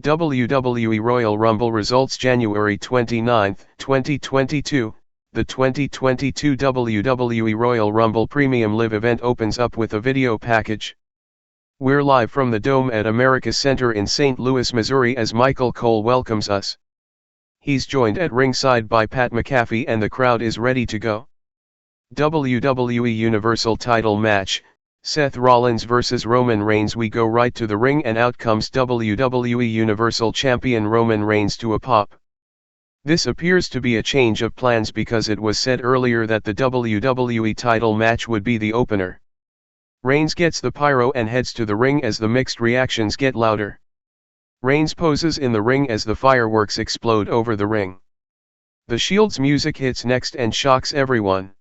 WWE Royal Rumble results January 29, 2022. The 2022 WWE Royal Rumble Premium Live event opens up with a video package. We're live from the Dome at America Center in St. Louis, Missouri as Michael Cole welcomes us. He's joined at ringside by Pat McAfee and the crowd is ready to go. WWE Universal Title Match, Seth Rollins vs Roman Reigns. We go right to the ring and out comes WWE Universal Champion Roman Reigns to a pop. This appears to be a change of plans because it was said earlier that the WWE title match would be the opener. Reigns gets the pyro and heads to the ring as the mixed reactions get louder. Reigns poses in the ring as the fireworks explode over the ring. The Shield's music hits next and shocks everyone.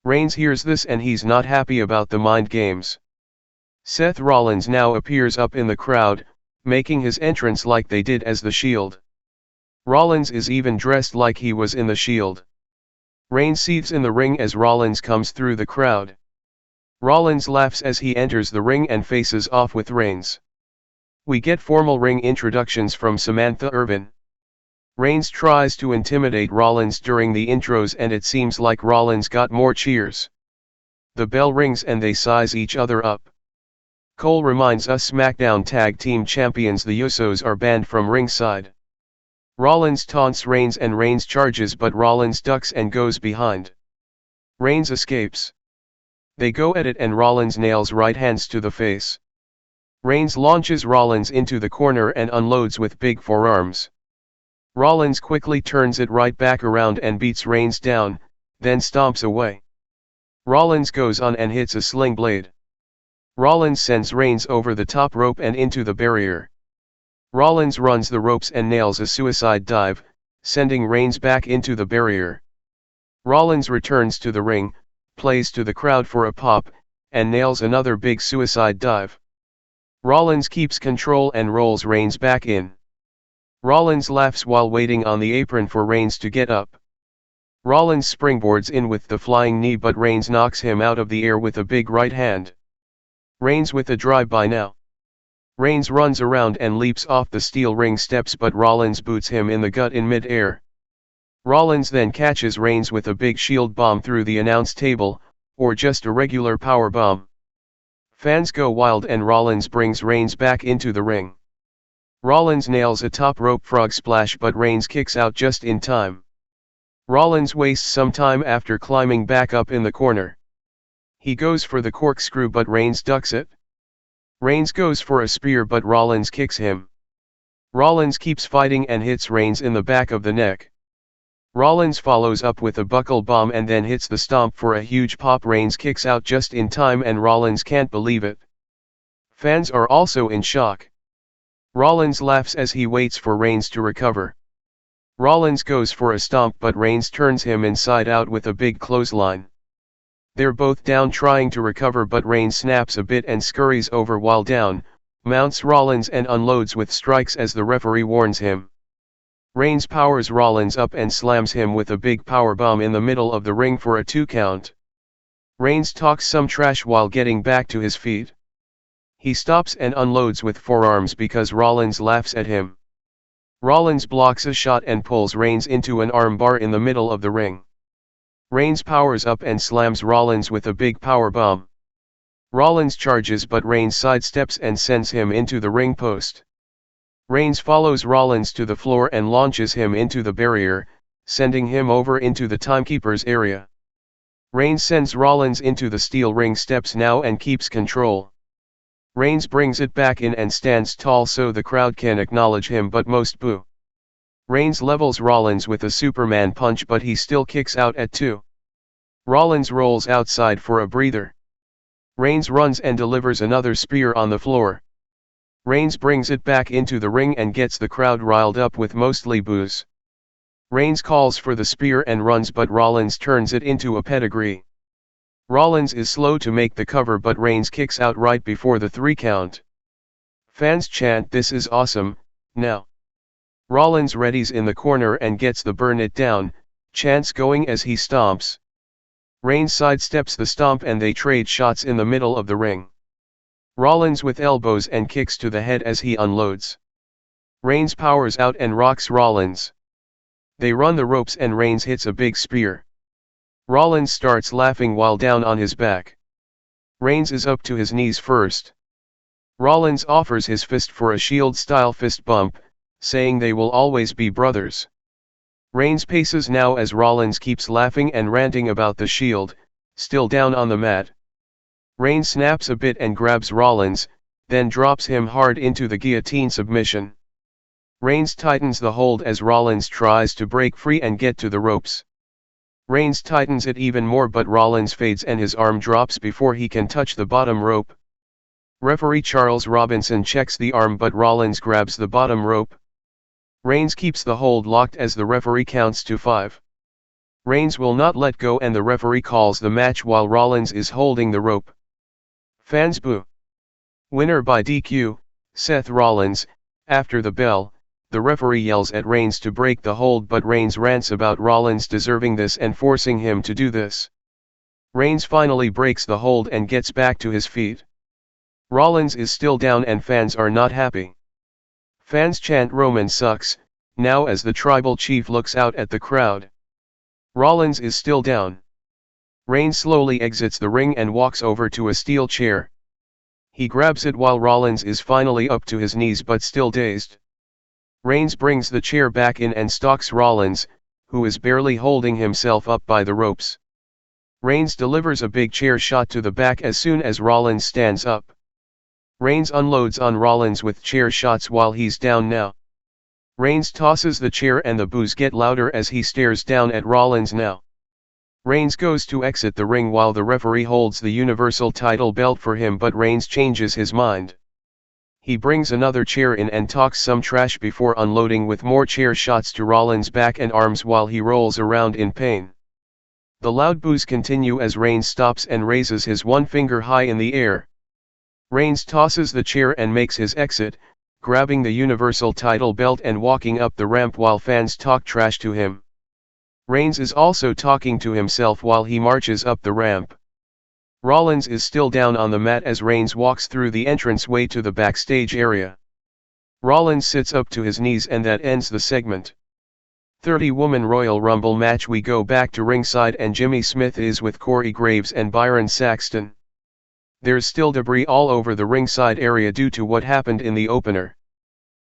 Reigns hears this and he's not happy about the mind games. Seth Rollins now appears up in the crowd, making his entrance like they did as the Shield. Rollins is even dressed like he was in the Shield. Reigns seethes in the ring as Rollins comes through the crowd. Rollins laughs as he enters the ring and faces off with Reigns. We get formal ring introductions from Samantha Irvin. Reigns tries to intimidate Rollins during the intros and it seems like Rollins got more cheers. The bell rings and they size each other up. Cole reminds us Smackdown Tag Team Champions the Usos are banned from ringside. Rollins taunts Reigns and Reigns charges but Rollins ducks and goes behind. Reigns escapes. They go at it and Rollins nails right hands to the face. Reigns launches Rollins into the corner and unloads with big forearms. Rollins quickly turns it right back around and beats Reigns down, then stomps away. Rollins goes on and hits a sling blade. Rollins sends Reigns over the top rope and into the barrier. Rollins runs the ropes and nails a suicide dive, sending Reigns back into the barrier. Rollins returns to the ring, plays to the crowd for a pop, and nails another big suicide dive. Rollins keeps control and rolls Reigns back in. Rollins laughs while waiting on the apron for Reigns to get up. Rollins springboards in with the flying knee but Reigns knocks him out of the air with a big right hand. Reigns with a drive-by now. Reigns runs around and leaps off the steel ring steps but Rollins boots him in the gut in mid-air. Rollins then catches Reigns with a big shield bomb through the announce table, or just a regular power bomb. Fans go wild and Rollins brings Reigns back into the ring. Rollins nails a top rope frog splash but Reigns kicks out just in time. Rollins wastes some time after climbing back up in the corner. He goes for the corkscrew but Reigns ducks it. Reigns goes for a spear but Rollins kicks him. Rollins keeps fighting and hits Reigns in the back of the neck. Rollins follows up with a buckle bomb and then hits the stomp for a huge pop. Reigns kicks out just in time and Rollins can't believe it. Fans are also in shock. Rollins laughs as he waits for Reigns to recover. Rollins goes for a stomp but Reigns turns him inside out with a big clothesline. They're both down trying to recover but Reigns snaps a bit and scurries over while down, mounts Rollins and unloads with strikes as the referee warns him. Reigns powers Rollins up and slams him with a big powerbomb in the middle of the ring for a 2 count. Reigns talks some trash while getting back to his feet. He stops and unloads with forearms because Rollins laughs at him. Rollins blocks a shot and pulls Reigns into an armbar in the middle of the ring. Reigns powers up and slams Rollins with a big powerbomb. Rollins charges but Reigns sidesteps and sends him into the ring post. Reigns follows Rollins to the floor and launches him into the barrier, sending him over into the timekeeper's area. Reigns sends Rollins into the steel ring steps now and keeps control. Reigns brings it back in and stands tall so the crowd can acknowledge him but most boo. Reigns levels Rollins with a Superman punch but he still kicks out at 2. Rollins rolls outside for a breather. Reigns runs and delivers another spear on the floor. Reigns brings it back into the ring and gets the crowd riled up with mostly boos. Reigns calls for the spear and runs but Rollins turns it into a pedigree. Rollins is slow to make the cover but Reigns kicks out right before the 3 count. Fans chant "This is awesome," now. Rollins readies in the corner and gets the "burn it down" chants going as he stomps. Reigns sidesteps the stomp and they trade shots in the middle of the ring. Rollins with elbows and kicks to the head as he unloads. Reigns powers out and rocks Rollins. They run the ropes and Reigns hits a big spear. Rollins starts laughing while down on his back. Reigns is up to his knees first. Rollins offers his fist for a Shield-style fist bump, saying they will always be brothers. Reigns paces now as Rollins keeps laughing and ranting about the Shield, still down on the mat. Reigns snaps a bit and grabs Rollins, then drops him hard into the guillotine submission. Reigns tightens the hold as Rollins tries to break free and get to the ropes. Reigns tightens it even more but Rollins fades and his arm drops before he can touch the bottom rope. Referee Charles Robinson checks the arm but Rollins grabs the bottom rope. Reigns keeps the hold locked as the referee counts to 5. Reigns will not let go and the referee calls the match while Rollins is holding the rope. Fans boo. Winner by DQ, Seth Rollins. After the bell, the referee yells at Reigns to break the hold but Reigns rants about Rollins deserving this and forcing him to do this. Reigns finally breaks the hold and gets back to his feet. Rollins is still down and fans are not happy. Fans chant Roman sucks, now as the tribal chief looks out at the crowd. Rollins is still down. Reigns slowly exits the ring and walks over to a steel chair. He grabs it while Rollins is finally up to his knees but still dazed. Reigns brings the chair back in and stalks Rollins, who is barely holding himself up by the ropes. Reigns delivers a big chair shot to the back as soon as Rollins stands up. Reigns unloads on Rollins with chair shots while he's down now. Reigns tosses the chair and the boos get louder as he stares down at Rollins now. Reigns goes to exit the ring while the referee holds the Universal title belt for him but Reigns changes his mind. He brings another chair in and talks some trash before unloading with more chair shots to Rollins' back and arms while he rolls around in pain. The loud boos continue as Reigns stops and raises his one finger high in the air. Reigns tosses the chair and makes his exit, grabbing the Universal title belt and walking up the ramp while fans talk trash to him. Reigns is also talking to himself while he marches up the ramp. Rollins is still down on the mat as Reigns walks through the entranceway to the backstage area. Rollins sits up to his knees and that ends the segment. 30-woman Royal Rumble match. We go back to ringside and Jimmy Smith is with Corey Graves and Byron Saxton. There's still debris all over the ringside area due to what happened in the opener.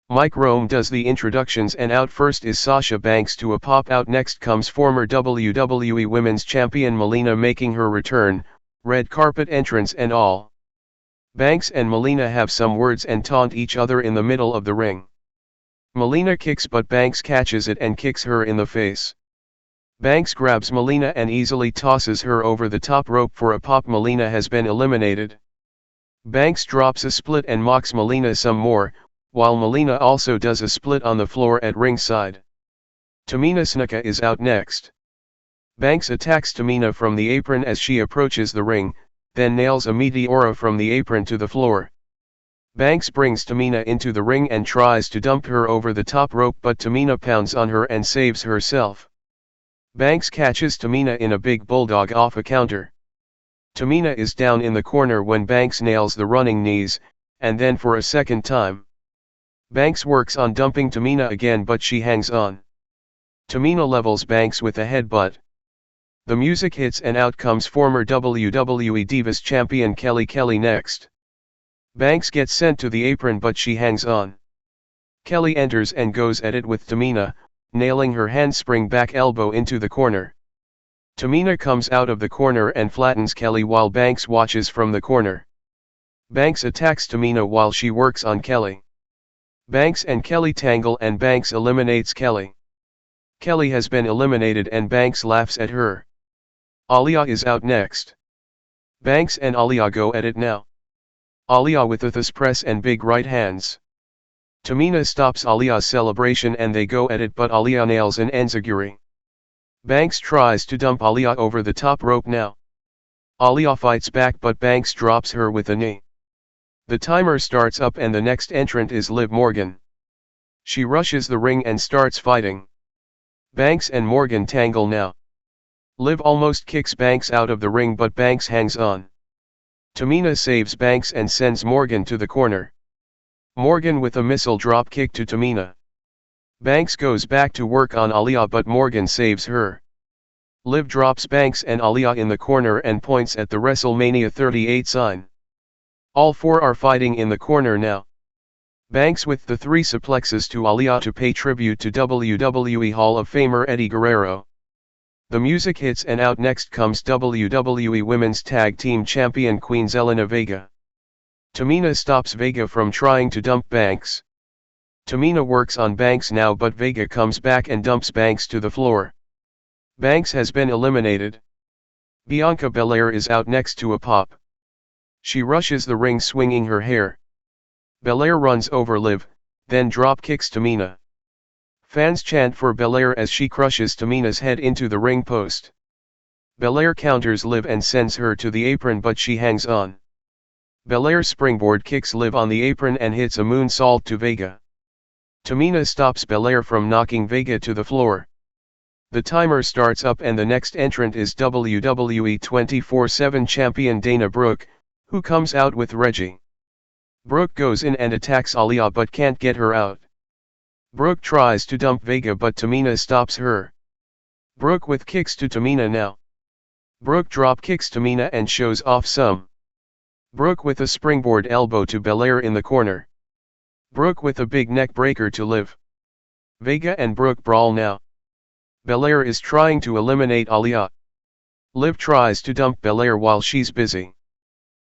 Mike Rome does the introductions and out first is Sasha Banks to a pop. Out next comes former WWE Women's Champion Melina making her return, red carpet entrance and all. Banks and Melina have some words and taunt each other in the middle of the ring. Melina kicks but Banks catches it and kicks her in the face. Banks grabs Melina and easily tosses her over the top rope for a pop. Melina has been eliminated. Banks drops a split and mocks Melina some more, while Melina also does a split on the floor at ringside. Tamina Snuka is out next. Banks attacks Tamina from the apron as she approaches the ring, then nails a Meteora from the apron to the floor. Banks brings Tamina into the ring and tries to dump her over the top rope but Tamina pounds on her and saves herself. Banks catches Tamina in a big bulldog off a counter. Tamina is down in the corner when Banks nails the running knees, and then for a second time. Banks works on dumping Tamina again but she hangs on. Tamina levels Banks with a headbutt. The music hits and out comes former WWE Divas champion Kelly next. Banks gets sent to the apron but she hangs on. Kelly enters and goes at it with Tamina, nailing her handspring back elbow into the corner. Tamina comes out of the corner and flattens Kelly while Banks watches from the corner. Banks attacks Tamina while she works on Kelly. Banks and Kelly tangle and Banks eliminates Kelly. Kelly has been eliminated and Banks laughs at her. Aaliyah is out next. Banks and Aaliyah go at it now. Aaliyah with a thigh press and big right hands. Tamina stops Aaliyah's celebration and they go at it but Aaliyah nails an enziguri. Banks tries to dump Aaliyah over the top rope now. Aaliyah fights back but Banks drops her with a knee. The timer starts up and the next entrant is Liv Morgan. She rushes the ring and starts fighting. Banks and Morgan tangle now. Liv almost kicks Banks out of the ring but Banks hangs on. Tamina saves Banks and sends Morgan to the corner. Morgan with a missile drop kick to Tamina. Banks goes back to work on Aaliyah but Morgan saves her. Liv drops Banks and Aaliyah in the corner and points at the WrestleMania 38 sign. All four are fighting in the corner now. Banks with the 3 suplexes to Aaliyah to pay tribute to WWE Hall of Famer Eddie Guerrero. The music hits and out next comes WWE Women's Tag Team Champion Queen Zelina Vega. Tamina stops Vega from trying to dump Banks. Tamina works on Banks now but Vega comes back and dumps Banks to the floor. Banks has been eliminated. Bianca Belair is out next to a pop. She rushes the ring swinging her hair. Belair runs over Liv, then drop kicks Tamina. Fans chant for Belair as she crushes Tamina's head into the ring post. Belair counters Liv and sends her to the apron but she hangs on. Belair springboard kicks Liv on the apron and hits a moonsault to Vega. Tamina stops Belair from knocking Vega to the floor. The timer starts up and the next entrant is WWE 24/7 champion Dana Brooke, who comes out with Reggie. Brooke goes in and attacks Aaliyah but can't get her out. Brooke tries to dump Vega but Tamina stops her. Brooke with kicks to Tamina now. Brooke drop kicks Tamina and shows off some. Brooke with a springboard elbow to Belair in the corner. Brooke with a big neck breaker to Liv. Vega and Brooke brawl now. Belair is trying to eliminate Aaliyah. Liv tries to dump Belair while she's busy.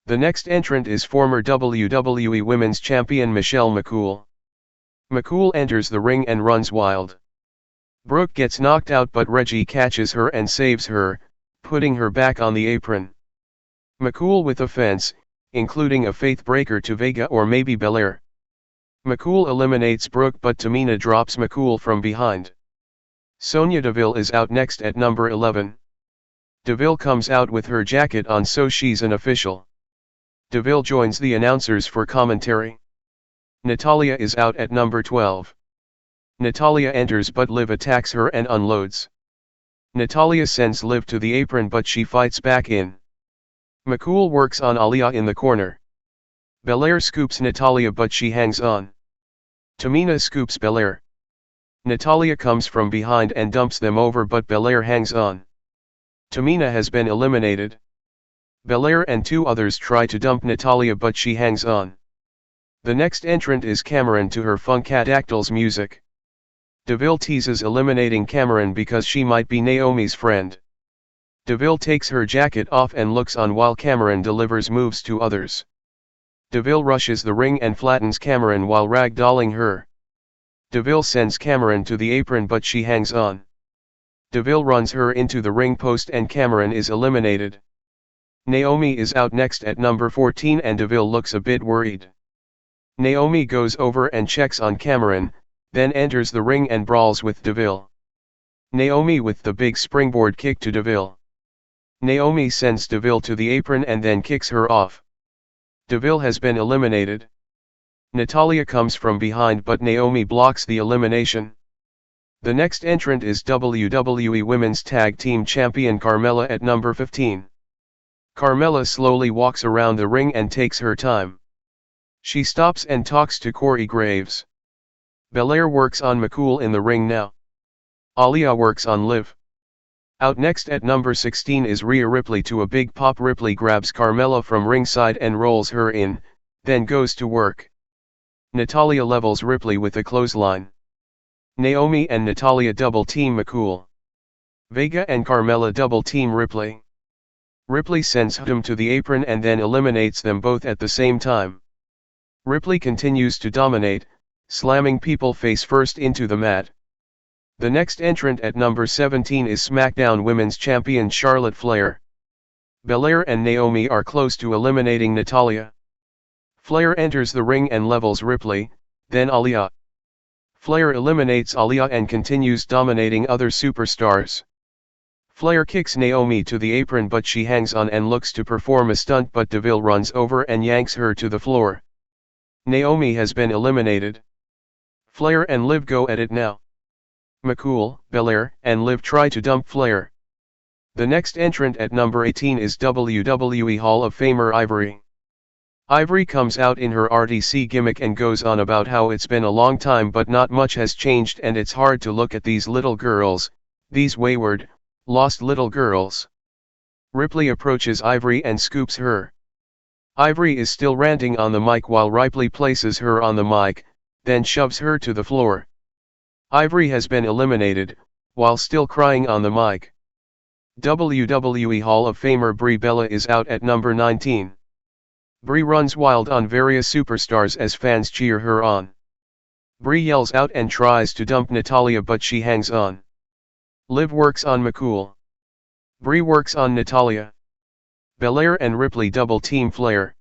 The next entrant is former WWE Women's Champion Michelle McCool. McCool enters the ring and runs wild. Brooke gets knocked out but Reggie catches her and saves her, putting her back on the apron. McCool with a fence, including a faith breaker to Vega or maybe Belair. McCool eliminates Brooke but Tamina drops McCool from behind. Sonya Deville is out next at number 11. Deville comes out with her jacket on so she's an official. Deville joins the announcers for commentary. Natalya is out at number 12. Natalya enters but Liv attacks her and unloads. Natalya sends Liv to the apron but she fights back in. McCool works on Aaliyah in the corner. Belair scoops Natalya but she hangs on. Tamina scoops Belair. Natalya comes from behind and dumps them over but Belair hangs on. Tamina has been eliminated. Belair and 2 others try to dump Natalya but she hangs on. The next entrant is Cameron to her Funkadactyls music. Deville teases eliminating Cameron because she might be Naomi's friend. Deville takes her jacket off and looks on while Cameron delivers moves to others. Deville rushes the ring and flattens Cameron while ragdolling her. Deville sends Cameron to the apron but she hangs on. Deville runs her into the ring post and Cameron is eliminated. Naomi is out next at number 14 and Deville looks a bit worried. Naomi goes over and checks on Cameron, then enters the ring and brawls with Deville. Naomi with the big springboard kick to Deville. Naomi sends Deville to the apron and then kicks her off. Deville has been eliminated. Natalya comes from behind but Naomi blocks the elimination. The next entrant is WWE Women's Tag Team Champion Carmella at number 15. Carmella slowly walks around the ring and takes her time. She stops and talks to Corey Graves. Belair works on McCool in the ring now. Aaliyah works on Liv. Out next at number 16 is Rhea Ripley to a big pop. Ripley grabs Carmella from ringside and rolls her in, then goes to work. Natalya levels Ripley with a clothesline. Naomi and Natalya double team McCool. Vega and Carmella double team Ripley. Ripley sends him to the apron and then eliminates them both at the same time. Ripley continues to dominate, slamming people face first into the mat. The next entrant at number 17 is SmackDown Women's Champion Charlotte Flair. Belair and Naomi are close to eliminating Natalya. Flair enters the ring and levels Ripley, then Aaliyah. Flair eliminates Aaliyah and continues dominating other superstars. Flair kicks Naomi to the apron but she hangs on and looks to perform a stunt but Deville runs over and yanks her to the floor. Naomi has been eliminated. Flair and Liv go at it now. McCool, Belair, and Liv try to dump Flair. The next entrant at number 18 is WWE Hall of Famer Ivory. Ivory comes out in her RDC gimmick and goes on about how it's been a long time but not much has changed and it's hard to look at these little girls, these wayward, lost little girls. Ripley approaches Ivory and scoops her. Ivory is still ranting on the mic while Ripley places her on the mic, then shoves her to the floor. Ivory has been eliminated, while still crying on the mic. WWE Hall of Famer Brie Bella is out at number 19. Brie runs wild on various superstars as fans cheer her on. Brie yells out and tries to dump Natalya but she hangs on. Liv works on McCool. Brie works on Natalya. Belair and Ripley double team Flair.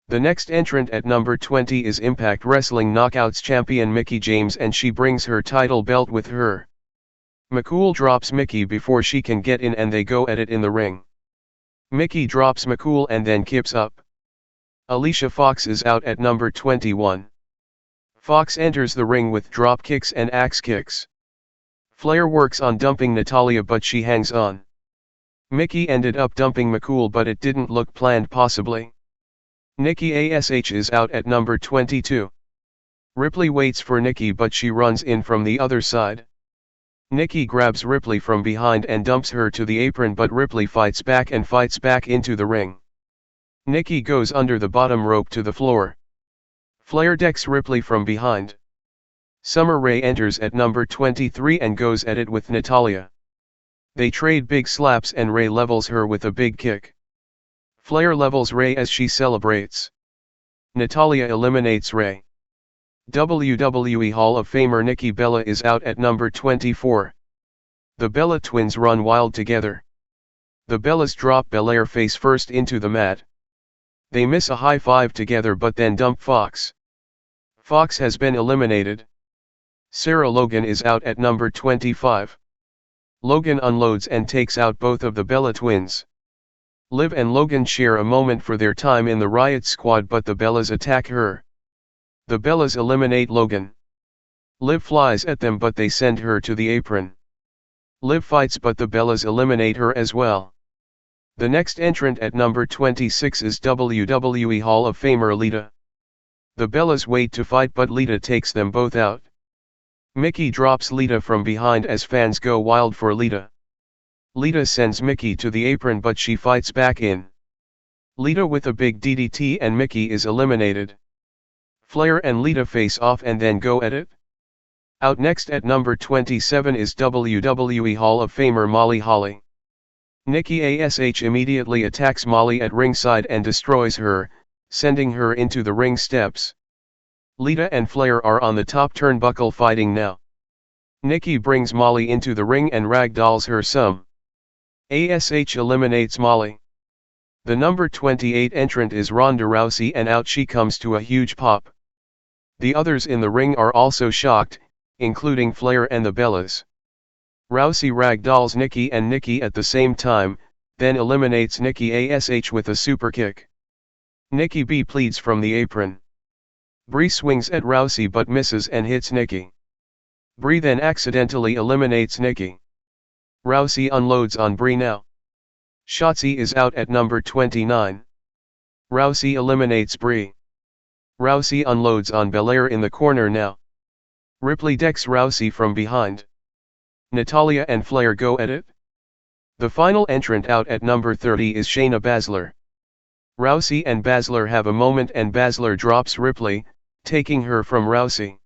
The next entrant at number 20 is Impact Wrestling Knockouts champion Mickie James and she brings her title belt with her. McCool drops Mickie before she can get in and they go at it in the ring. Mickie drops McCool and then kips up. Alicia Fox is out at number 21. Fox enters the ring with drop kicks and axe kicks. Flair works on dumping Natalya but she hangs on. Mickie ended up dumping McCool but it didn't look planned possibly. Nikki Ash is out at number 22. Ripley waits for Nikki but she runs in from the other side. Nikki grabs Ripley from behind and dumps her to the apron but Ripley fights back and fights back into the ring. Nikki goes under the bottom rope to the floor. Flair decks Ripley from behind. Summer Rae enters at number 23 and goes at it with Natalya. They trade big slaps and Rae levels her with a big kick. Flair levels Rae as she celebrates. Natalya eliminates Rae. WWE Hall of Famer Nikki Bella is out at number 24. The Bella twins run wild together. The Bellas drop Belair face first into the mat. They miss a high five together but then dump Fox. Fox has been eliminated. Sarah Logan is out at number 25. Logan unloads and takes out both of the Bella twins. Liv and Logan share a moment for their time in the Riot Squad but the Bellas attack her. The Bellas eliminate Logan. Liv flies at them but they send her to the apron. Liv fights but the Bellas eliminate her as well. The next entrant at number 26 is WWE Hall of Famer Lita. The Bellas wait to fight but Lita takes them both out. Mickie drops Lita from behind as fans go wild for Lita. Lita sends Mickie to the apron but she fights back in. Lita with a big DDT and Mickie is eliminated. Flair and Lita face off and then go at it. Out next at number 27 is WWE Hall of Famer Molly Holly. Nikki Ash immediately attacks Molly at ringside and destroys her, sending her into the ring steps. Lita and Flair are on the top turnbuckle fighting now. Nikki brings Molly into the ring and ragdolls her some. Ash eliminates Molly. The number 28 entrant is Ronda Rousey and out she comes to a huge pop. The others in the ring are also shocked, including Flair and the Bellas. Rousey ragdolls Nikki and Nikki at the same time, then eliminates Nikki Ash with a super kick. Nikki B pleads from the apron. Brie swings at Rousey but misses and hits Nikki. Brie then accidentally eliminates Nikki. Rousey unloads on Brie now. Shotzi is out at number 29. Rousey eliminates Brie. Rousey unloads on Belair in the corner now. Ripley decks Rousey from behind. Natalya and Flair go at it. The final entrant out at number 30 is Shayna Baszler. Rousey and Baszler have a moment and Baszler drops Ripley, taking her from Rousey.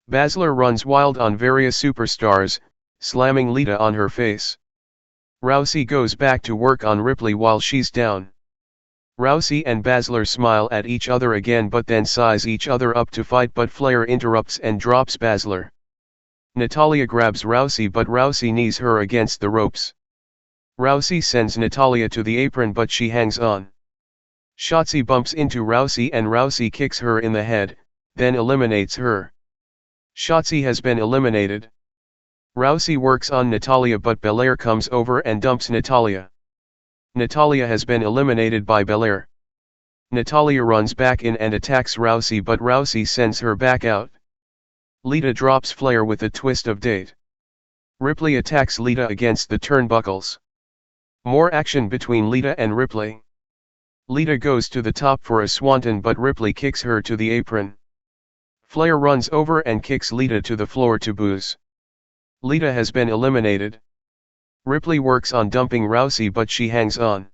Baszler runs wild on various superstars, slamming Lita on her face. Rousey goes back to work on Ripley while she's down. Rousey and Baszler smile at each other again but then size each other up to fight but Flair interrupts and drops Baszler. Natalya grabs Rousey but Rousey knees her against the ropes. Rousey sends Natalya to the apron but she hangs on. Shotzi bumps into Rousey and Rousey kicks her in the head, then eliminates her. Shotzi has been eliminated. Rousey works on Natalya but Belair comes over and dumps Natalya. Natalya has been eliminated by Belair. Natalya runs back in and attacks Rousey but Rousey sends her back out. Lita drops Flair with a twist of date. Ripley attacks Lita against the turnbuckles. More action between Lita and Ripley. Lita goes to the top for a swanton but Ripley kicks her to the apron. Flair runs over and kicks Lita to the floor to boos. Lita has been eliminated. Ripley works on dumping Rousey but she hangs on.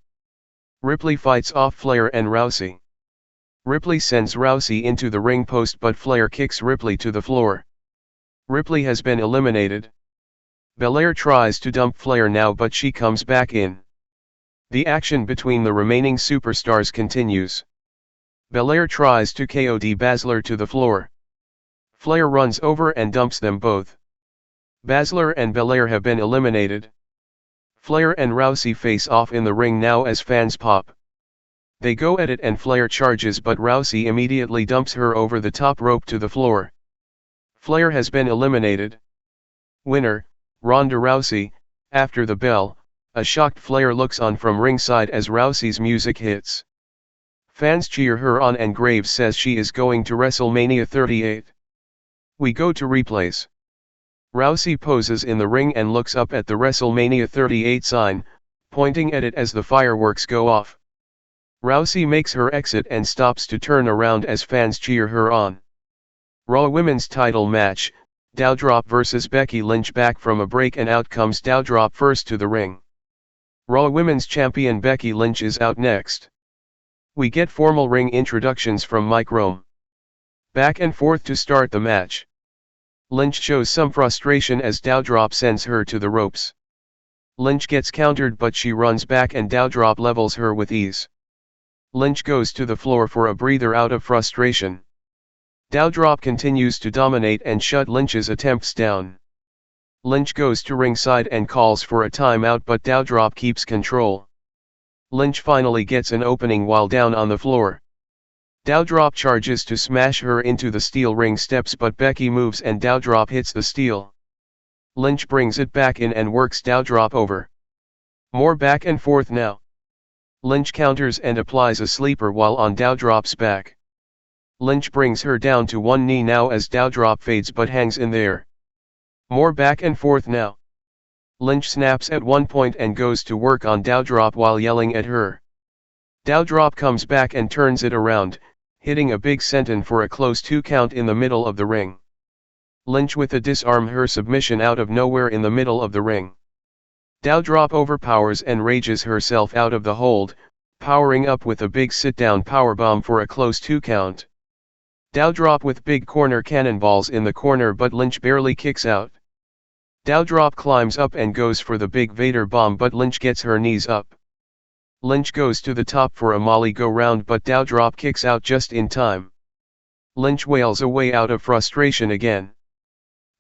Ripley fights off Flair and Rousey. Ripley sends Rousey into the ring post but Flair kicks Ripley to the floor. Ripley has been eliminated. Belair tries to dump Flair now but she comes back in. The action between the remaining superstars continues. Belair tries to KO Baszler to the floor. Flair runs over and dumps them both. Baszler and Belair have been eliminated. Flair and Rousey face off in the ring now as fans pop. They go at it and Flair charges but Rousey immediately dumps her over the top rope to the floor. Flair has been eliminated. Winner, Ronda Rousey. After the bell, a shocked Flair looks on from ringside as Rousey's music hits. Fans cheer her on and Graves says she is going to WrestleMania 38. We go to replays. Rousey poses in the ring and looks up at the WrestleMania 38 sign, pointing at it as the fireworks go off. Rousey makes her exit and stops to turn around as fans cheer her on. Raw Women's title match, Doudrop vs Becky Lynch. Back from a break and out comes Doudrop first to the ring. Raw Women's champion Becky Lynch is out next. We get formal ring introductions from Mike Rome. Back and forth to start the match. Lynch shows some frustration as Doudrop sends her to the ropes. Lynch gets countered but she runs back and Doudrop levels her with ease. Lynch goes to the floor for a breather out of frustration. Doudrop continues to dominate and shut Lynch's attempts down. Lynch goes to ringside and calls for a timeout but Doudrop keeps control. Lynch finally gets an opening while down on the floor. Doudrop charges to smash her into the steel ring steps but Becky moves and Doudrop hits the steel. Lynch brings it back in and works Doudrop over. More back and forth now. Lynch counters and applies a sleeper while on Doudrop's back. Lynch brings her down to one knee now as Doudrop fades but hangs in there. More back and forth now. Lynch snaps at one point and goes to work on Doudrop while yelling at her. Doudrop comes back and turns it around, hitting a big senton for a close 2 count in the middle of the ring. Lynch with a disarm her submission out of nowhere in the middle of the ring. Doudrop overpowers and rages herself out of the hold, powering up with a big sit-down powerbomb for a close 2 count. Doudrop with big corner cannonballs in the corner but Lynch barely kicks out. Doudrop climbs up and goes for the big Vader bomb but Lynch gets her knees up. Lynch goes to the top for a Molly go-round but Doudrop kicks out just in time. Lynch wails away out of frustration again.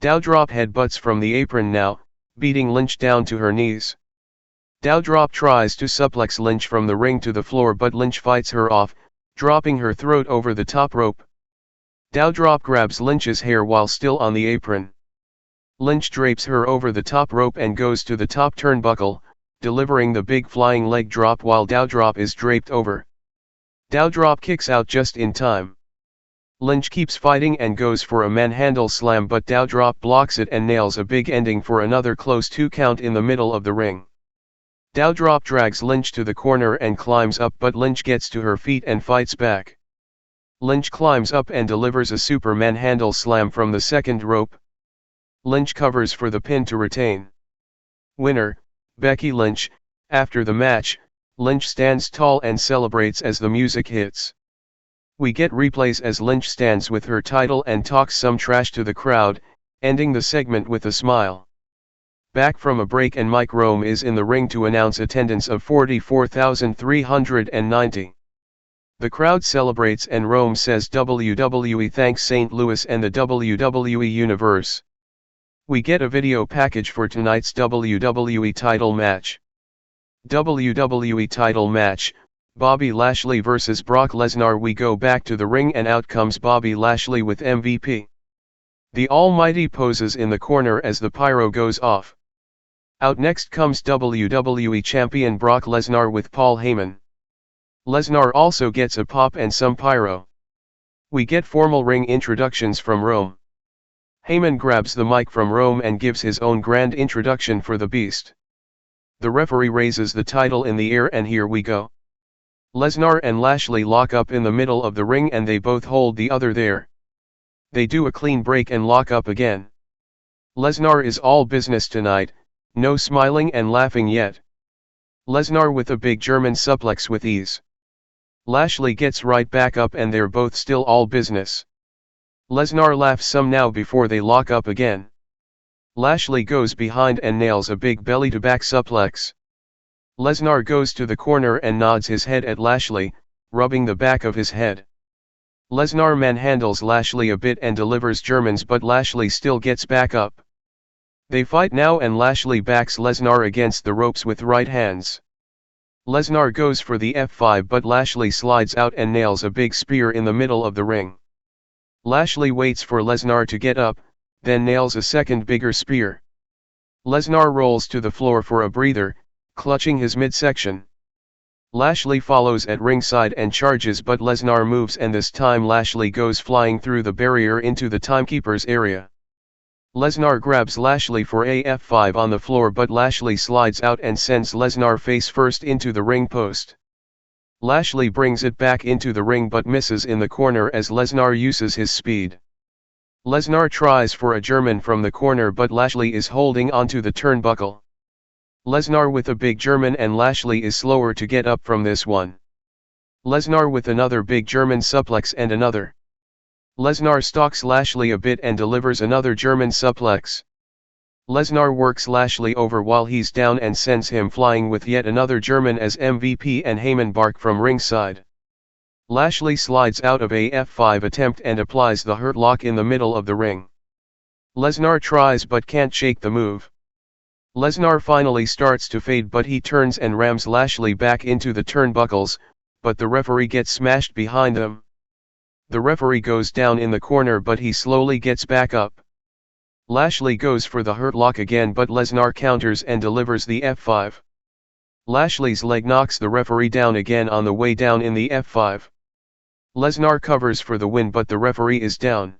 Doudrop headbutts from the apron now, beating Lynch down to her knees. Doudrop tries to suplex Lynch from the ring to the floor but Lynch fights her off, dropping her throat over the top rope. Doudrop grabs Lynch's hair while still on the apron. Lynch drapes her over the top rope and goes to the top turnbuckle, delivering the big flying leg drop while Doudrop is draped over. Doudrop kicks out just in time. Lynch keeps fighting and goes for a manhandle slam but Doudrop blocks it and nails a big ending for another close 2 count in the middle of the ring. Doudrop drags Lynch to the corner and climbs up but Lynch gets to her feet and fights back. Lynch climbs up and delivers a super manhandle slam from the second rope. Lynch covers for the pin to retain. Winner, Becky Lynch. After the match, Lynch stands tall and celebrates as the music hits. We get replays as Lynch stands with her title and talks some trash to the crowd, ending the segment with a smile. Back from a break and Mike Rome is in the ring to announce attendance of 44,390. The crowd celebrates and Rome says WWE thanks St. Louis and the WWE Universe. We get a video package for tonight's WWE title match. WWE title match, Bobby Lashley vs Brock Lesnar. We go back to the ring and out comes Bobby Lashley with MVP. The Almighty poses in the corner as the pyro goes off. Out next comes WWE Champion Brock Lesnar with Paul Heyman. Lesnar also gets a pop and some pyro. We get formal ring introductions from Rome. Heyman grabs the mic from Rome and gives his own grand introduction for the Beast. The referee raises the title in the air and here we go. Lesnar and Lashley lock up in the middle of the ring and they both hold the other there. They do a clean break and lock up again. Lesnar is all business tonight, no smiling and laughing yet. Lesnar with a big German suplex with ease. Lashley gets right back up and they're both still all business. Lesnar laughs some now before they lock up again. Lashley goes behind and nails a big belly-to-back suplex. Lesnar goes to the corner and nods his head at Lashley, rubbing the back of his head. Lesnar manhandles Lashley a bit and delivers Germans, but Lashley still gets back up. They fight now and Lashley backs Lesnar against the ropes with right hands. Lesnar goes for the F5 but Lashley slides out and nails a big spear in the middle of the ring. Lashley waits for Lesnar to get up, then nails a second bigger spear. Lesnar rolls to the floor for a breather, clutching his midsection. Lashley follows at ringside and charges, but Lesnar moves and this time Lashley goes flying through the barrier into the timekeeper's area. Lesnar grabs Lashley for a F5 on the floor, but Lashley slides out and sends Lesnar face first into the ring post. Lashley brings it back into the ring but misses in the corner as Lesnar uses his speed. Lesnar tries for a German from the corner but Lashley is holding onto the turnbuckle. Lesnar with a big German and Lashley is slower to get up from this one. Lesnar with another big German suplex and another. Lesnar stalks Lashley a bit and delivers another German suplex. Lesnar works Lashley over while he's down and sends him flying with yet another German as MVP and Heyman bark from ringside. Lashley slides out of a F5 attempt and applies the Hurt Lock in the middle of the ring. Lesnar tries but can't shake the move. Lesnar finally starts to fade but he turns and rams Lashley back into the turnbuckles, but the referee gets smashed behind them. The referee goes down in the corner but he slowly gets back up. Lashley goes for the Hurt Lock again but Lesnar counters and delivers the F5. Lashley's leg knocks the referee down again on the way down in the F5. Lesnar covers for the win but the referee is down.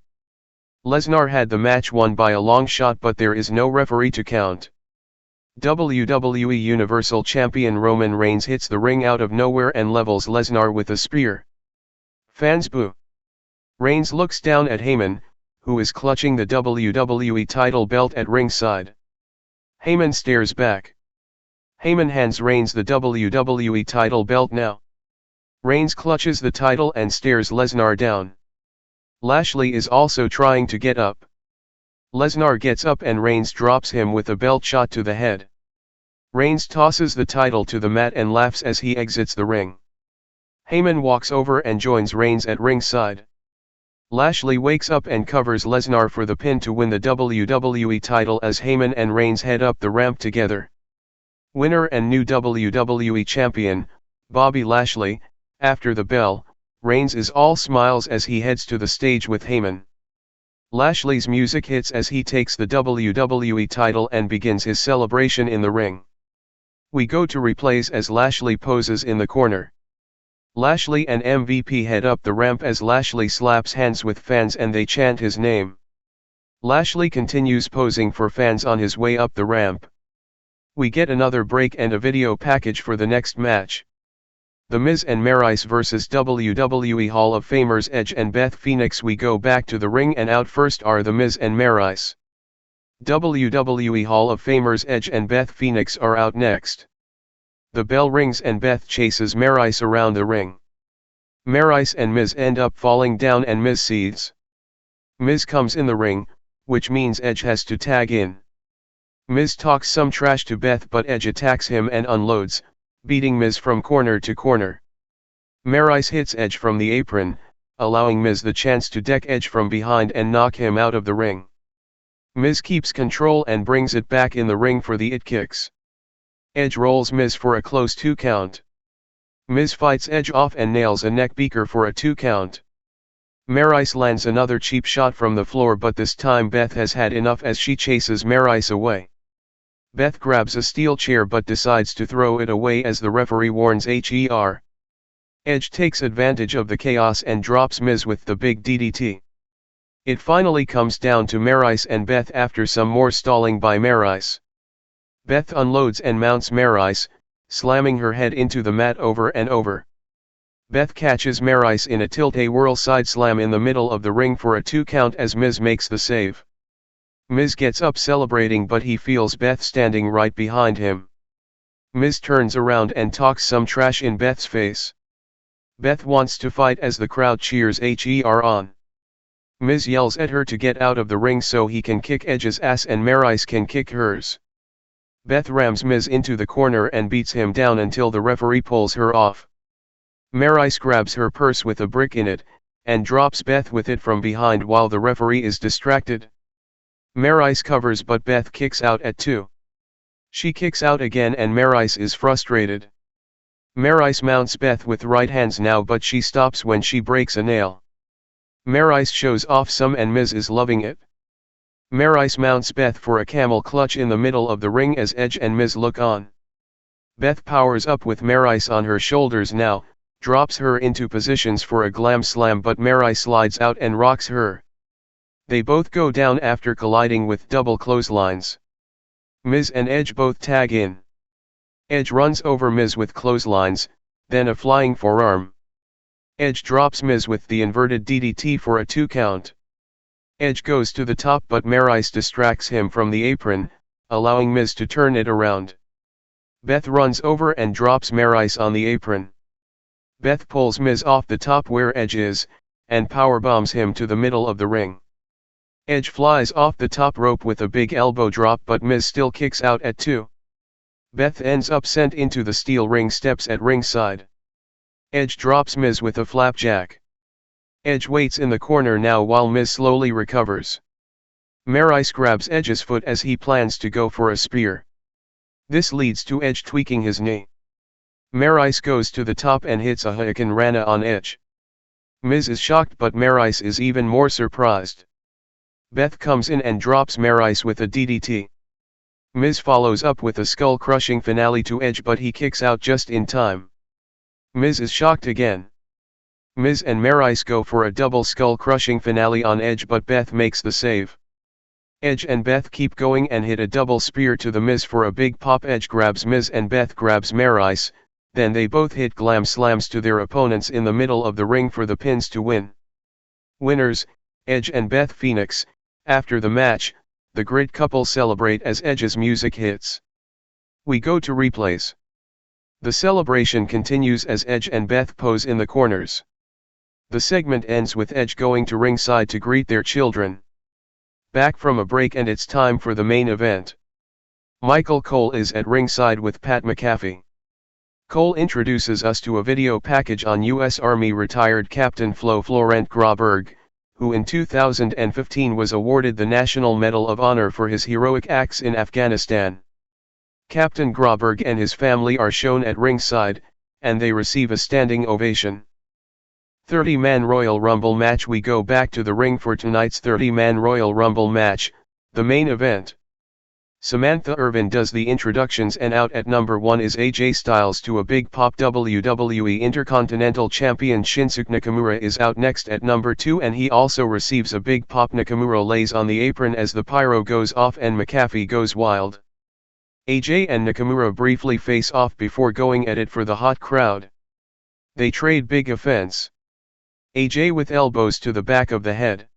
Lesnar had the match won by a long shot but there is no referee to count. WWE Universal Champion Roman Reigns hits the ring out of nowhere and levels Lesnar with a spear. Fans boo. Reigns looks down at Heyman, who is clutching the WWE title belt at ringside. Heyman stares back. Heyman hands Reigns the WWE title belt now. Reigns clutches the title and stares Lesnar down. Lashley is also trying to get up. Lesnar gets up and Reigns drops him with a belt shot to the head. Reigns tosses the title to the mat and laughs as he exits the ring. Heyman walks over and joins Reigns at ringside. Lashley wakes up and covers Lesnar for the pin to win the WWE title as Heyman and Reigns head up the ramp together. Winner and new WWE Champion, Bobby Lashley. After the bell, Reigns is all smiles as he heads to the stage with Heyman. Lashley's music hits as he takes the WWE title and begins his celebration in the ring. We go to replays as Lashley poses in the corner. Lashley and MVP head up the ramp as Lashley slaps hands with fans and they chant his name. Lashley continues posing for fans on his way up the ramp. We get another break and a video package for the next match. The Miz and Marice vs WWE Hall of Famers Edge and Beth Phoenix. We go back to the ring and out first are The Miz and Marice. WWE Hall of Famers Edge and Beth Phoenix are out next. The bell rings and Beth chases Marice around the ring. Marice and Miz end up falling down and Miz seethes. Miz comes in the ring, which means Edge has to tag in. Miz talks some trash to Beth but Edge attacks him and unloads, beating Miz from corner to corner. Marice hits Edge from the apron, allowing Miz the chance to deck Edge from behind and knock him out of the ring. Miz keeps control and brings it back in the ring for the it kicks. Edge rolls Miz for a close 2 count. Miz fights Edge off and nails a neck beaker for a 2 count. Marice lands another cheap shot from the floor but this time Beth has had enough as she chases Marice away. Beth grabs a steel chair but decides to throw it away as the referee warns her. Edge takes advantage of the chaos and drops Miz with the big DDT. It finally comes down to Marice and Beth after some more stalling by Marice. Beth unloads and mounts Marice, slamming her head into the mat over and over. Beth catches Marice in a tilt-a-whirl side slam in the middle of the ring for a 2 count as Miz makes the save. Miz gets up celebrating but he feels Beth standing right behind him. Miz turns around and talks some trash in Beth's face. Beth wants to fight as the crowd cheers her on. Miz yells at her to get out of the ring so he can kick Edge's ass and Marice can kick hers. Beth rams Miz into the corner and beats him down until the referee pulls her off. Marice grabs her purse with a brick in it, and drops Beth with it from behind while the referee is distracted. Marice covers but Beth kicks out at 2. She kicks out again and Marice is frustrated. Marice mounts Beth with right hands now but she stops when she breaks a nail. Marice shows off some and Miz is loving it. Marice mounts Beth for a camel clutch in the middle of the ring as Edge and Miz look on. Beth powers up with Marice on her shoulders now, drops her into positions for a glam slam but Marice slides out and rocks her. They both go down after colliding with double clotheslines. Miz and Edge both tag in. Edge runs over Miz with clotheslines, then a flying forearm. Edge drops Miz with the inverted DDT for a 2 count. Edge goes to the top but Marice distracts him from the apron, allowing Miz to turn it around. Beth runs over and drops Marice on the apron. Beth pulls Miz off the top where Edge is, and powerbombs him to the middle of the ring. Edge flies off the top rope with a big elbow drop but Miz still kicks out at 2. Beth ends up sent into the steel ring steps at ringside. Edge drops Miz with a flapjack. Edge waits in the corner now while Miz slowly recovers. Marice grabs Edge's foot as he plans to go for a spear. This leads to Edge tweaking his knee. Marice goes to the top and hits a Hurricane Rana on Edge. Miz is shocked but Marice is even more surprised. Beth comes in and drops Marice with a DDT. Miz follows up with a skull-crushing finale to Edge but he kicks out just in time. Miz is shocked again. Miz and Marice go for a double skull-crushing finale on Edge but Beth makes the save. Edge and Beth keep going and hit a double spear to the Miz for a big pop. Edge grabs Miz and Beth grabs Marice, then they both hit glam slams to their opponents in the middle of the ring for the pins to win. Winners, Edge and Beth Phoenix. After the match, the great couple celebrate as Edge's music hits. We go to replays. The celebration continues as Edge and Beth pose in the corners. The segment ends with Edge going to ringside to greet their children. Back from a break and it's time for the main event. Michael Cole is at ringside with Pat McAfee. Cole introduces us to a video package on U.S. Army retired Captain Flo Florent Graberg, who in 2015 was awarded the National Medal of Honor for his heroic acts in Afghanistan. Captain Graberg and his family are shown at ringside, and they receive a standing ovation. 30-man Royal Rumble match. We go back to the ring for tonight's 30-man Royal Rumble match, the main event. Samantha Irvin does the introductions and out at number 1 is AJ Styles to a big pop. WWE Intercontinental Champion Shinsuke Nakamura is out next at number 2 and he also receives a big pop. Nakamura lays on the apron as the pyro goes off and McAfee goes wild. AJ and Nakamura briefly face off before going at it for the hot crowd. They trade big offense. AJ with elbows to the back of the head.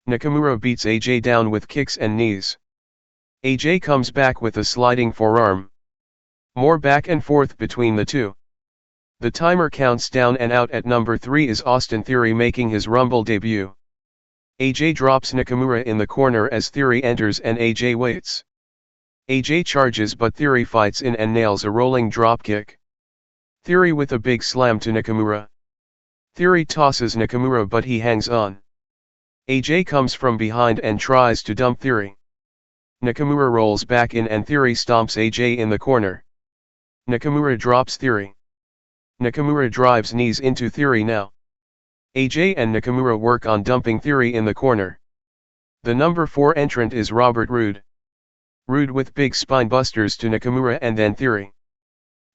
Nakamura beats AJ down with kicks and knees. AJ comes back with a sliding forearm. More back and forth between the two. The timer counts down and out at number 3 is Austin Theory making his Rumble debut. AJ drops Nakamura in the corner as Theory enters and AJ waits. AJ charges but Theory fights in and nails a rolling dropkick. Theory with a big slam to Nakamura. Theory tosses Nakamura but he hangs on. AJ comes from behind and tries to dump Theory. Nakamura rolls back in and Theory stomps AJ in the corner. Nakamura drops Theory. Nakamura drives knees into Theory now. AJ and Nakamura work on dumping Theory in the corner. The number 4 entrant is Robert Roode. Roode with big spine busters to Nakamura and then Theory.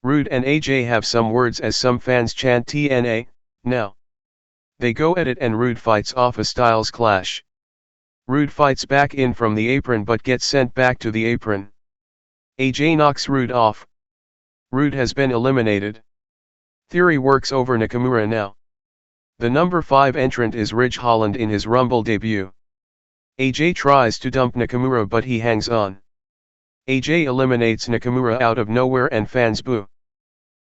Roode and AJ have some words as some fans chant TNA, now. They go at it and Roode fights off a Styles clash. Roode fights back in from the apron but gets sent back to the apron. AJ knocks Roode off. Roode has been eliminated. Theory works over Nakamura now. The number 5 entrant is Ridge Holland in his Rumble debut. AJ tries to dump Nakamura but he hangs on. AJ eliminates Nakamura out of nowhere and fans boo.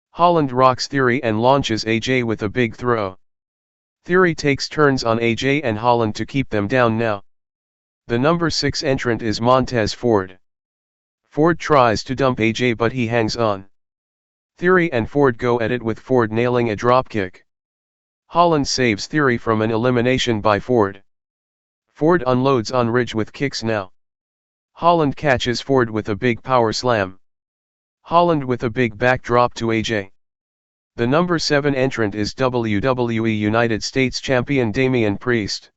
Holland rocks Theory and launches AJ with a big throw. Theory takes turns on AJ and Holland to keep them down now. The number 6 entrant is Montez Ford. Ford tries to dump AJ but he hangs on. Theory and Ford go at it with Ford nailing a dropkick. Holland saves Theory from an elimination by Ford. Ford unloads on Ridge with kicks now. Holland catches Ford with a big power slam. Holland with a big backdrop to AJ. The number 7 entrant is WWE United States Champion Damien Priest.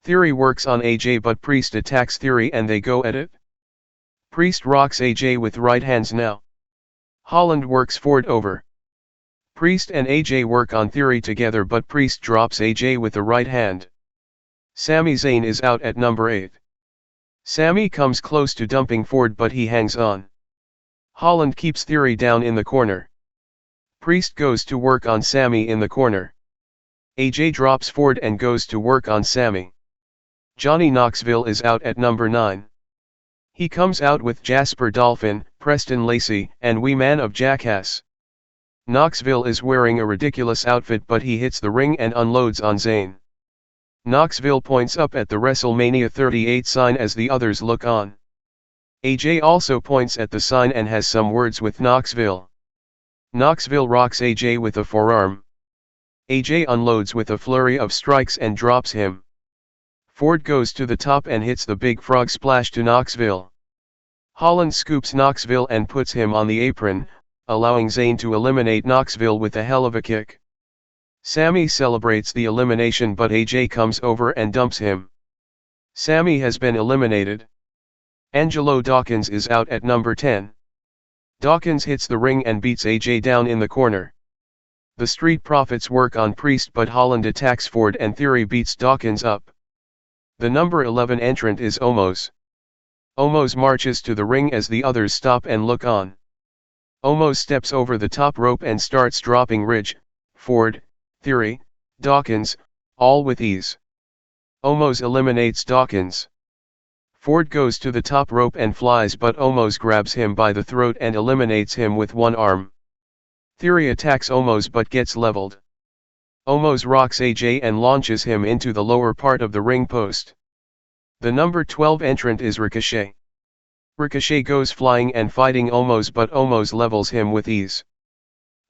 Theory works on AJ but Priest attacks Theory and they go at it. Priest rocks AJ with right hands now. Holland works Ford over. Priest and AJ work on Theory together but Priest drops AJ with a right hand. Sami Zayn is out at number 8. Sami comes close to dumping Ford but he hangs on. Holland keeps Theory down in the corner. Priest goes to work on Sami in the corner. AJ drops Ford and goes to work on Sami. Johnny Knoxville is out at number 9. He comes out with Jasper Dolphin, Preston Lacey, and Wee Man of Jackass. Knoxville is wearing a ridiculous outfit but he hits the ring and unloads on Zayn. Knoxville points up at the WrestleMania 38 sign as the others look on. AJ also points at the sign and has some words with Knoxville. Knoxville rocks AJ with a forearm. AJ unloads with a flurry of strikes and drops him. Ford goes to the top and hits the big frog splash to Knoxville. Holland scoops Knoxville and puts him on the apron, allowing Zayn to eliminate Knoxville with a hell of a kick. Sami celebrates the elimination but AJ comes over and dumps him. Sami has been eliminated. Angelo Dawkins is out at number 10. Dawkins hits the ring and beats AJ down in the corner. The Street Profits work on Priest but Holland attacks Ford and Theory beats Dawkins up. The number 11 entrant is Omos. Omos marches to the ring as the others stop and look on. Omos steps over the top rope and starts dropping Ridge, Ford, Theory, Dawkins, all with ease. Omos eliminates Dawkins. Ford goes to the top rope and flies but Omos grabs him by the throat and eliminates him with one arm. Theory attacks Omos but gets leveled. Omos rocks AJ and launches him into the lower part of the ring post. The number 12 entrant is Ricochet. Ricochet goes flying and fighting Omos but Omos levels him with ease.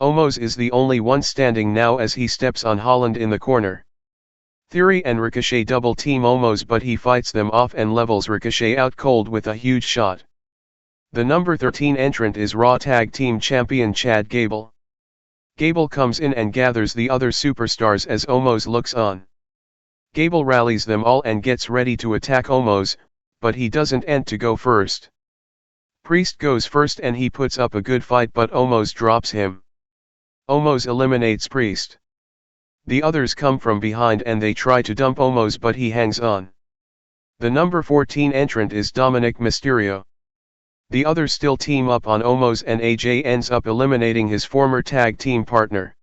Omos is the only one standing now as he steps on Holland in the corner. Theory and Ricochet double team Omos but he fights them off and levels Ricochet out cold with a huge shot. The number 13 entrant is Raw Tag Team Champion Chad Gable. Gable comes in and gathers the other superstars as Omos looks on. Gable rallies them all and gets ready to attack Omos, but he doesn't end to go first. Priest goes first and he puts up a good fight but Omos drops him. Omos eliminates Priest. The others come from behind and they try to dump Omos but he hangs on. The number 14 entrant is Dominic Mysterio. The others still team up on Omos and AJ ends up eliminating his former tag team partner.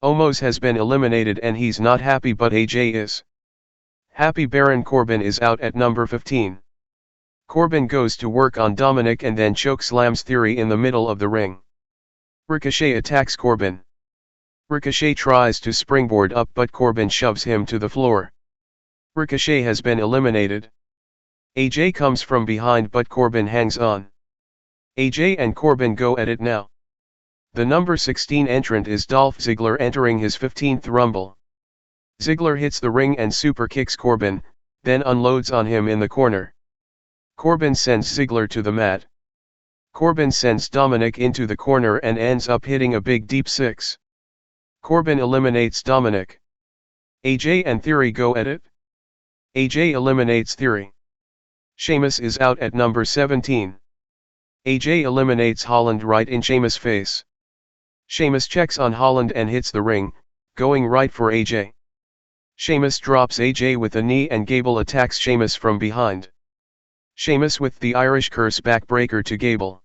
Omos has been eliminated and he's not happy but AJ is. Happy Baron Corbin is out at number 15. Corbin goes to work on Dominic and then chokeslams Theory in the middle of the ring. Ricochet attacks Corbin. Ricochet tries to springboard up but Corbin shoves him to the floor. Ricochet has been eliminated. AJ comes from behind but Corbin hangs on. AJ and Corbin go at it now. The number 16 entrant is Dolph Ziggler entering his 15th Rumble. Ziggler hits the ring and super kicks Corbin, then unloads on him in the corner. Corbin sends Ziggler to the mat. Corbin sends Dominic into the corner and ends up hitting a big deep six. Corbin eliminates Dominic. AJ and Theory go at it. AJ eliminates Theory. Sheamus is out at number 17. AJ eliminates Holland right in Sheamus' face. Sheamus checks on Holland and hits the ring, going right for AJ. Sheamus drops AJ with a knee and Gable attacks Sheamus from behind. Sheamus with the Irish Curse backbreaker to Gable.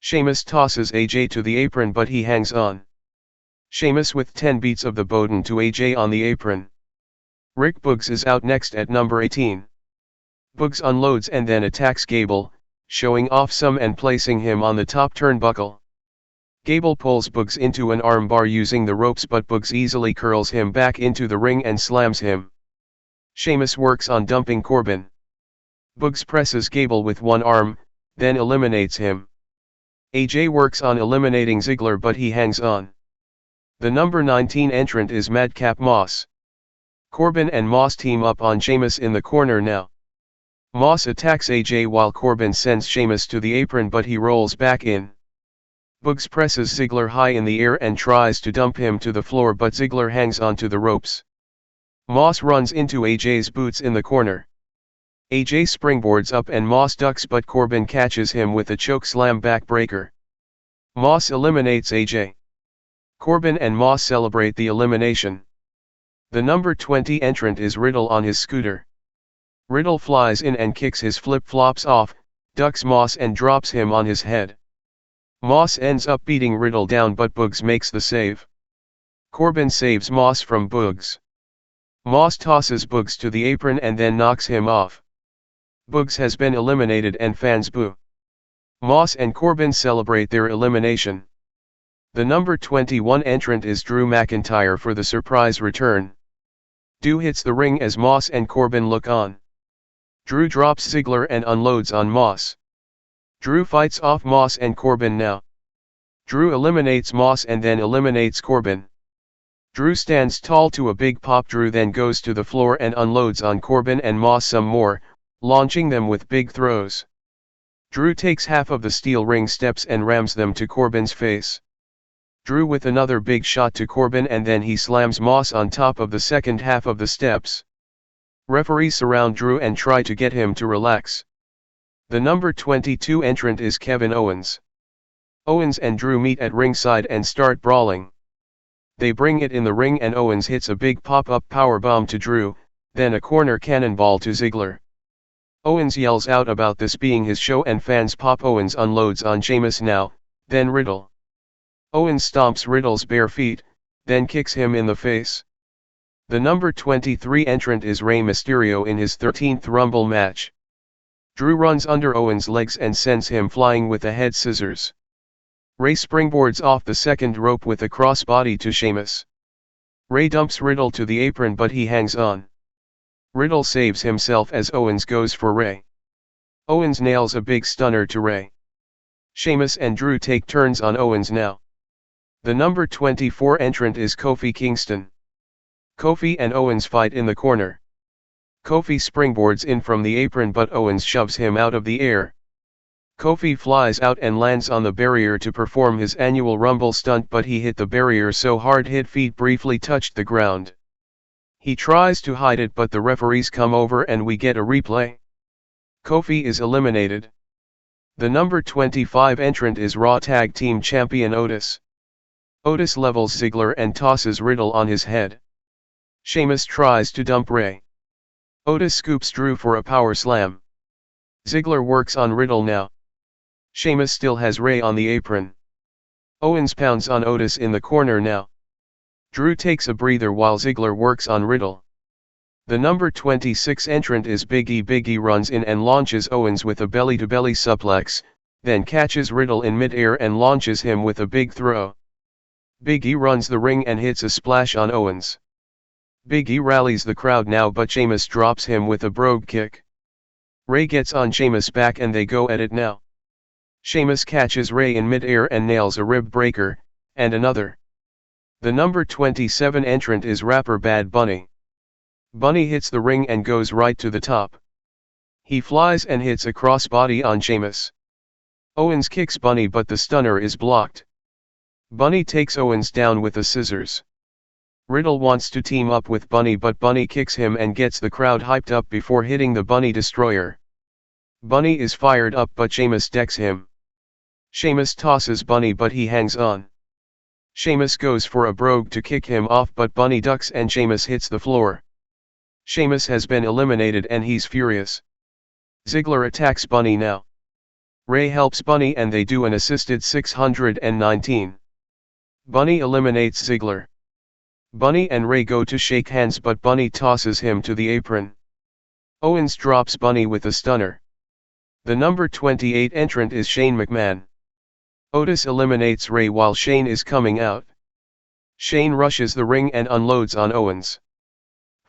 Sheamus tosses AJ to the apron but he hangs on. Sheamus with 10 beats of the Bowden to AJ on the apron. Rick Boogs is out next at number 18. Boogs unloads and then attacks Gable, showing off some and placing him on the top turnbuckle. Gable pulls Boogs into an armbar using the ropes, but Boogs easily curls him back into the ring and slams him. Sheamus works on dumping Corbin. Boogs presses Gable with one arm, then eliminates him. AJ works on eliminating Ziggler, but he hangs on. The number 19 entrant is Madcap Moss. Corbin and Moss team up on Sheamus in the corner now. Moss attacks AJ while Corbin sends Sheamus to the apron, but he rolls back in. Boogs presses Ziggler high in the air and tries to dump him to the floor, but Ziggler hangs onto the ropes. Moss runs into AJ's boots in the corner. AJ springboards up and Moss ducks, but Corbin catches him with a choke slam backbreaker. Moss eliminates AJ. Corbin and Moss celebrate the elimination. The number 20 entrant is Riddle on his scooter. Riddle flies in and kicks his flip-flops off, ducks Moss and drops him on his head. Moss ends up beating Riddle down, but Boogs makes the save. Corbin saves Moss from Boogs. Moss tosses Boogs to the apron and then knocks him off. Boogs has been eliminated and fans boo. Moss and Corbin celebrate their elimination. The number 21 entrant is Drew McIntyre for the surprise return. Drew hits the ring as Moss and Corbin look on. Drew drops Ziggler and unloads on Moss. Drew fights off Moss and Corbin now. Drew eliminates Moss and then eliminates Corbin. Drew stands tall to a big pop. Drew then goes to the floor and unloads on Corbin and Moss some more, launching them with big throws. Drew takes half of the steel ring steps and rams them to Corbin's face. Drew with another big shot to Corbin and then he slams Moss on top of the second half of the steps. Referees surround Drew and try to get him to relax. The number 22 entrant is Kevin Owens. Owens and Drew meet at ringside and start brawling. They bring it in the ring and Owens hits a big pop-up powerbomb to Drew, then a corner cannonball to Ziggler. Owens yells out about this being his show and fans pop. Owens unloads on Sheamus now, then Riddle. Owens stomps Riddle's bare feet, then kicks him in the face. The number 23 entrant is Rey Mysterio in his 13th Rumble match. Drew runs under Owens' legs and sends him flying with a head scissors. Rey springboards off the second rope with a crossbody to Sheamus. Rey dumps Riddle to the apron, but he hangs on. Riddle saves himself as Owens goes for Rey. Owens nails a big stunner to Rey. Sheamus and Drew take turns on Owens now. The number 24 entrant is Kofi Kingston. Kofi and Owens fight in the corner. Kofi springboards in from the apron, but Owens shoves him out of the air. Kofi flies out and lands on the barrier to perform his annual Rumble stunt, but he hit the barrier so hard his feet briefly touched the ground. He tries to hide it, but the referees come over and we get a replay. Kofi is eliminated. The number 25 entrant is Raw Tag Team Champion Otis. Otis levels Ziggler and tosses Riddle on his head. Sheamus tries to dump Rey. Otis scoops Drew for a power slam. Ziggler works on Riddle now. Sheamus still has Rey on the apron. Owens pounds on Otis in the corner now. Drew takes a breather while Ziggler works on Riddle. The number 26 entrant is Big E. Big E runs in and launches Owens with a belly-to-belly suplex, then catches Riddle in mid-air and launches him with a big throw. Big E runs the ring and hits a splash on Owens. Big E rallies the crowd now, but Sheamus drops him with a brogue kick. Rey gets on Sheamus' back and they go at it now. Sheamus catches Rey in mid-air and nails a rib breaker, and another. The number 27 entrant is rapper Bad Bunny. Bunny hits the ring and goes right to the top. He flies and hits a crossbody on Sheamus. Owens kicks Bunny, but the stunner is blocked. Bunny takes Owens down with the scissors. Riddle wants to team up with Bunny, but Bunny kicks him and gets the crowd hyped up before hitting the Bunny Destroyer. Bunny is fired up, but Sheamus decks him. Sheamus tosses Bunny, but he hangs on. Sheamus goes for a brogue to kick him off, but Bunny ducks and Sheamus hits the floor. Sheamus has been eliminated and he's furious. Ziggler attacks Bunny now. Rey helps Bunny and they do an assisted 619. Bunny eliminates Ziggler. Bunny and Rey go to shake hands but Bunny tosses him to the apron. Owens drops Bunny with a stunner. The number 28 entrant is Shane McMahon. Otis eliminates Rey while Shane is coming out. Shane rushes the ring and unloads on Owens.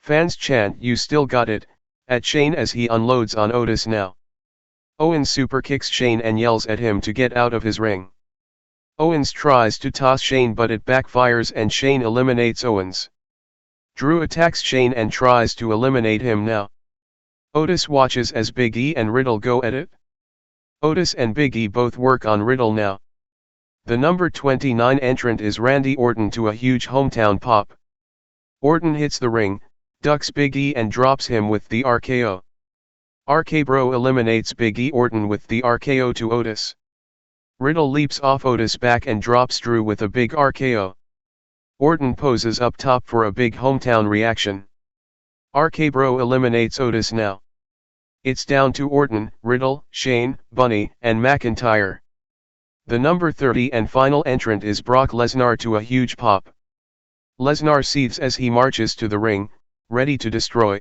Fans chant "You still got it" at Shane as he unloads on Otis now. Owens super kicks Shane and yells at him to get out of his ring. Owens tries to toss Shane but it backfires and Shane eliminates Owens. Drew attacks Shane and tries to eliminate him now. Otis watches as Big E and Riddle go at it. Otis and Big E both work on Riddle now. The number 29 entrant is Randy Orton to a huge hometown pop. Orton hits the ring, ducks Big E and drops him with the RKO. RK-Bro eliminates Big E. Orton with the RKO to Otis. Riddle leaps off Otis' back and drops Drew with a big RKO. Orton poses up top for a big hometown reaction. RK-Bro eliminates Otis now. It's down to Orton, Riddle, Shane, Bunny, and McIntyre. The number 30 and final entrant is Brock Lesnar to a huge pop. Lesnar seethes as he marches to the ring, ready to destroy.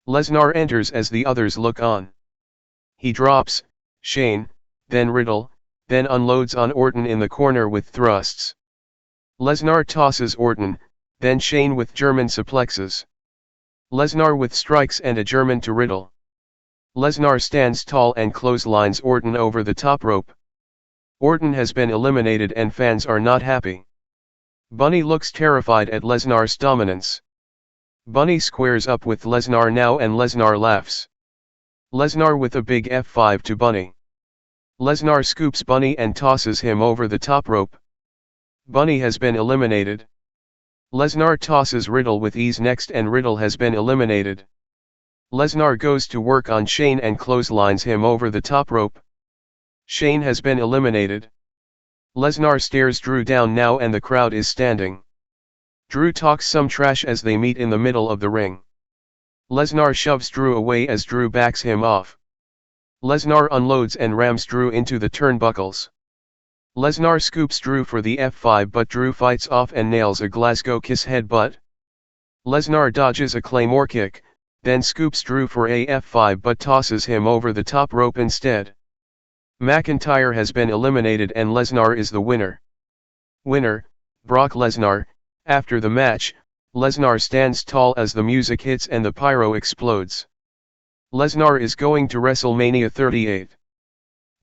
Lesnar enters as the others look on. He drops Shane, then Riddle, then unloads on Orton in the corner with thrusts. Lesnar tosses Orton, then Shane with German suplexes. Lesnar with strikes and a German to Riddle. Lesnar stands tall and clotheslines Orton over the top rope. Orton has been eliminated and fans are not happy. Bunny looks terrified at Lesnar's dominance. Bunny squares up with Lesnar now and Lesnar laughs. Lesnar with a big F5 to Bunny. Lesnar scoops Bunny and tosses him over the top rope. Bunny has been eliminated. Lesnar tosses Riddle with ease next and Riddle has been eliminated. Lesnar goes to work on Shane and clotheslines him over the top rope. Shane has been eliminated. Lesnar stares Drew down now and the crowd is standing. Drew talks some trash as they meet in the middle of the ring. Lesnar shoves Drew away as Drew backs him off. Lesnar unloads and rams Drew into the turnbuckles. Lesnar scoops Drew for the F5 but Drew fights off and nails a Glasgow kiss headbutt. Lesnar dodges a Claymore kick, then scoops Drew for a F5 but tosses him over the top rope instead. McIntyre has been eliminated and Lesnar is the winner. Winner, Brock Lesnar. After the match, Lesnar stands tall as the music hits and the pyro explodes. Lesnar is going to WrestleMania 38.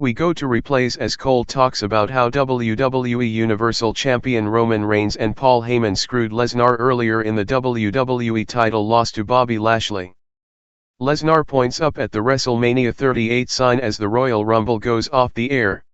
We go to replays as Cole talks about how WWE Universal Champion Roman Reigns and Paul Heyman screwed Lesnar earlier in the WWE title loss to Bobby Lashley. Lesnar points up at the WrestleMania 38 sign as the Royal Rumble goes off the air.